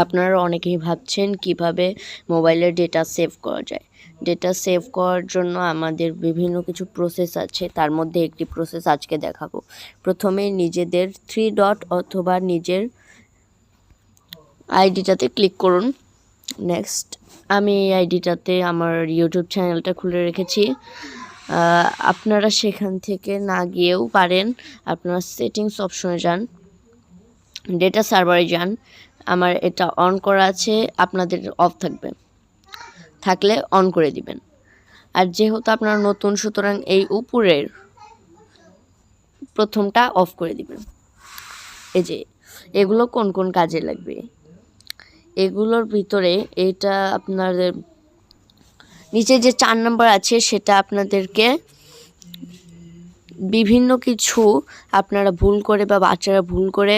আপনারা অনেকেই ভাবছেন কিভাবে মোবাইলের ডেটা সেভ করা যায়। ডেটা সেভ করার জন্য আমাদের বিভিন্ন কিছু প্রসেস আছে, তার মধ্যে একটি প্রসেস আজকে দেখাবো। প্রথমে নিজেদের 3 ডট অথবা নিজের আইডিটাতে ক্লিক করুন। নেক্সট আমি এই আইডিটাতে আমার ইউটিউব চ্যানেলটা খুলে রেখেছি। আপনারা সেখান থেকে না গিয়েও পারেন, আপনারা সেটিংস অপশনে যান, ডেটা সার্ভারে যান। আমার এটা অন করা আছে, আপনাদের অফ থাকলে অন করে দিবেন। আর যেহেতু আপনারা নতুন, সুতরাং এই উপরের প্রথমটা অফ করে দিবেন। এই যে এগুলো কোন কোন কাজে লাগবে, এগুলোর ভিতরে এটা আপনাদের নিচে যে 4 নাম্বার আছে সেটা আপনাদেরকে বিভিন্ন কিছু আপনারা ভুল করে বা বাচ্চারা ভুল করে